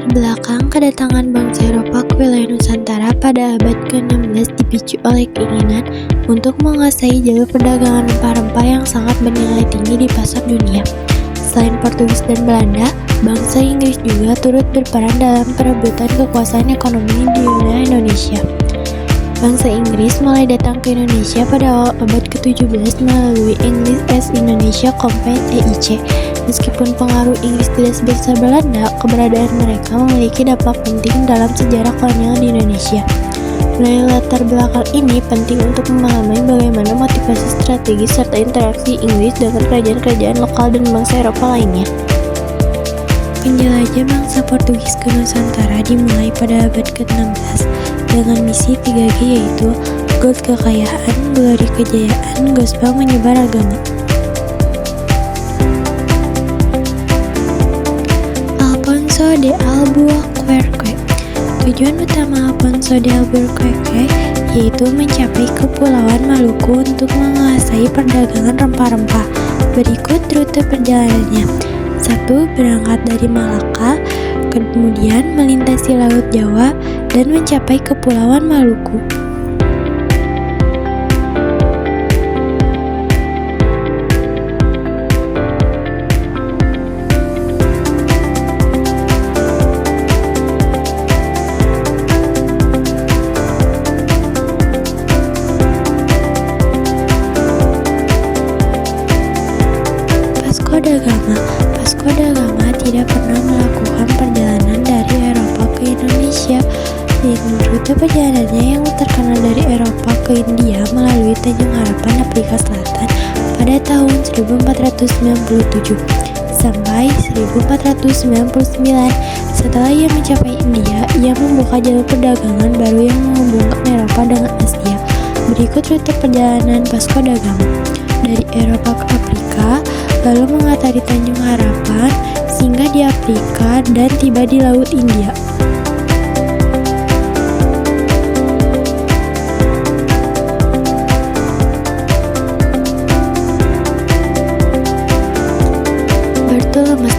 belakang, kedatangan bangsa Eropa ke wilayah Nusantara pada abad ke-16 dipicu oleh keinginan untuk menguasai jalur perdagangan rempah-rempah yang sangat bernilai tinggi di pasar dunia. Selain Portugis dan Belanda, bangsa Inggris juga turut berperan dalam perebutan kekuasaan ekonomi di wilayah Indonesia. Bangsa Inggris mulai datang ke Indonesia pada awal abad ke-17 melalui English East Indonesia Company (EIC). Meskipun pengaruh Inggris tidak sebesar Belanda, keberadaan mereka memiliki dampak penting dalam sejarah kolonial di Indonesia. Melalui latar belakang ini penting untuk memahami bagaimana motivasi strategis serta interaksi Inggris dengan kerajaan-kerajaan lokal dan bangsa Eropa lainnya. Penjelajah bangsa Portugis ke Nusantara dimulai pada abad ke-16 dengan misi 3G, yaitu Gold kekayaan, Glory kejayaan, Gospel menyebar agama. Alfonso de Albuquerque. Tujuan utama Alfonso de Albuquerque yaitu mencapai Kepulauan Maluku untuk menguasai perdagangan rempah-rempah. Berikut rute perjalanannya. 1. Berangkat dari Malaka, kemudian melintasi Laut Jawa dan mencapai Kepulauan Maluku. Vasco da Gama tidak pernah melakukan perjalanan dari Eropa ke Indonesia. Rute perjalanannya yang terkenal dari Eropa ke India melalui Tanjung Harapan, Afrika Selatan pada tahun 1497 sampai 1499. Setelah ia mencapai India, ia membuka jalur perdagangan baru yang menghubungkan Eropa dengan Asia. Berikut rute perjalanan Vasco da Gama. Dari Eropa ke Afrika, lalu mengatari Tanjung Harapan, singgah di Afrika dan tiba di Laut India. Bartolomé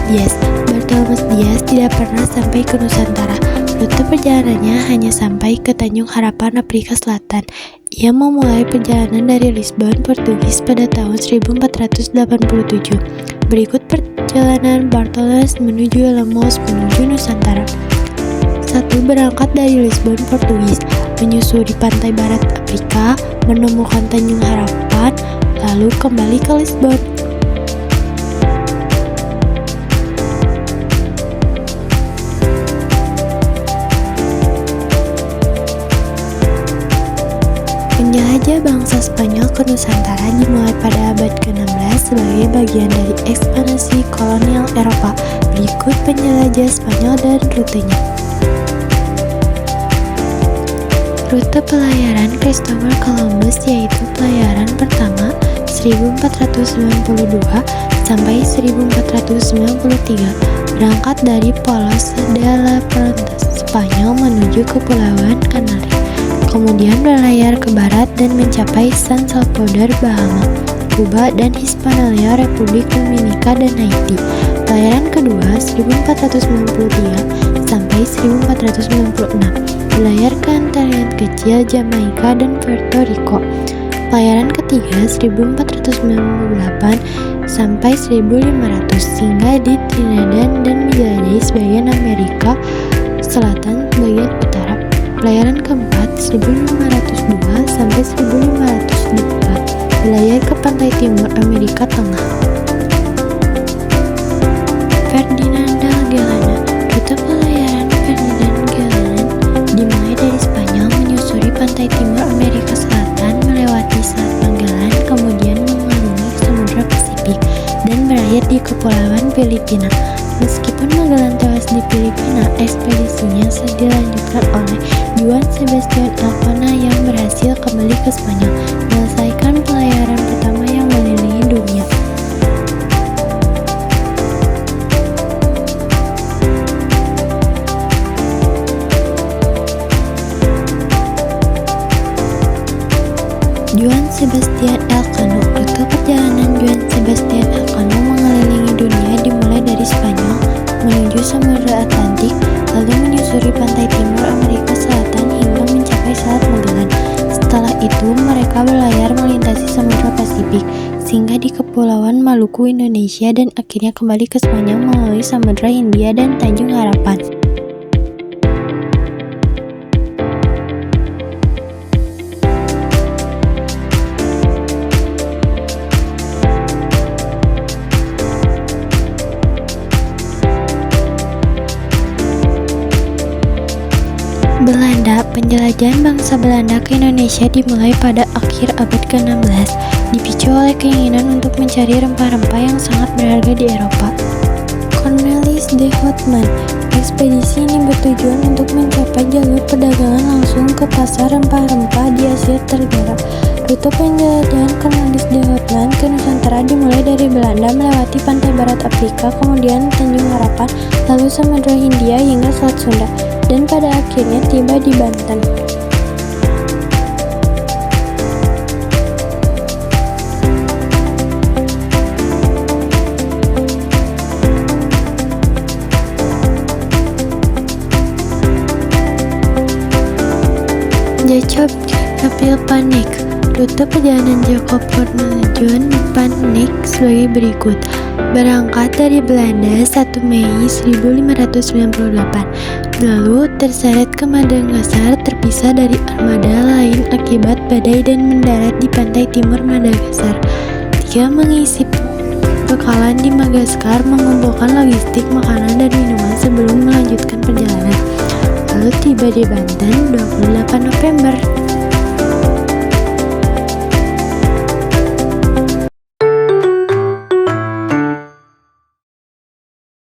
Dias tidak pernah sampai ke Nusantara. Rute perjalanannya hanya sampai ke Tanjung Harapan, Afrika Selatan. Ia memulai perjalanan dari Lisbon, Portugis pada tahun 1487. Berikut perjalanan Bartolomé menuju Lemos menuju Nusantara. 1. Berangkat dari Lisbon, Portugis, menyusuri pantai barat Afrika, menemukan Tanjung Harapan, lalu kembali ke Lisbon. Penjelajah bangsa Spanyol ke Nusantara dimulai pada abad ke-16 sebagai bagian dari ekspansi kolonial Eropa. Berikut penjelajah Spanyol dan rutenya. Rute pelayaran Christopher Columbus yaitu pelayaran pertama 1492 sampai 1493, berangkat dari Palos de la Fronteras, Spanyol menuju Kepulauan Kanari. Kemudian berlayar ke barat dan mencapai San Salvador, Bahama, Kuba, dan Hispaniola, Republik Dominika, dan Haiti. Pelayaran kedua 1493 sampai 1496, berlayar ke Antarian Kecil, Jamaika, dan Puerto Rico. Pelayaran ketiga 1498 sampai 1500, singgah di Trinidad dan menjelajahi sebagian Amerika Selatan bagian utara. Pelayaran keempat 1502 sampai 1504, berlayar ke pantai timur Amerika Tengah. Ferdinand Magellan. Rute pelayaran Ferdinand Magellan dimulai dari Spanyol, menyusuri pantai timur Amerika Selatan, melewati Selat Magellan, kemudian mengarungi Samudra Pasifik dan berakhir di Kepulauan Filipina. Meskipun Magellan tewas di Filipina, ekspedisinya dilanjutkan oleh Juan Sebastian Elcano yang berhasil kembali ke Spanyol, menyelesaikan pelayaran pertama yang mengelilingi dunia. Juan Sebastian Elcano. Rute perjalanan Juan Sebastian Elcano mengelilingi dunia dimulai dari Spanyol menuju Samudra Atlantik, lalu singgah di Kepulauan Maluku, Indonesia, dan akhirnya kembali ke Spanyol melalui Samudra Hindia dan Tanjung Harapan. Belanda. Penjelajahan bangsa Belanda ke Indonesia dimulai pada akhir abad ke-16, dipicu oleh keinginan untuk mencari rempah-rempah yang sangat berharga di Eropa. Cornelis de Houtman. Ekspedisi ini bertujuan untuk mencapai jalur perdagangan langsung ke pasar rempah-rempah di Asia Tenggara. Rute penjelajahan Cornelis de Houtman ke Nusantara dimulai dari Belanda melewati pantai barat Afrika, kemudian Tanjung Harapan, lalu Samudra Hindia hingga Selat Sunda, dan pada akhirnya tiba di Banten. Jacob Kapil Panik. Rute perjalanan Jacob John Panik sebagai berikut. Berangkat dari Belanda 1 Mei 1598, lalu terseret ke Madagaskar, terpisah dari armada lain akibat badai dan mendarat di pantai timur Madagaskar. 3. Mengisi bekalan di Madagaskar, mengumpulkan logistik makanan dan minuman sebelum melanjutkan perjalanan. Lalu tiba di Banten 28 November.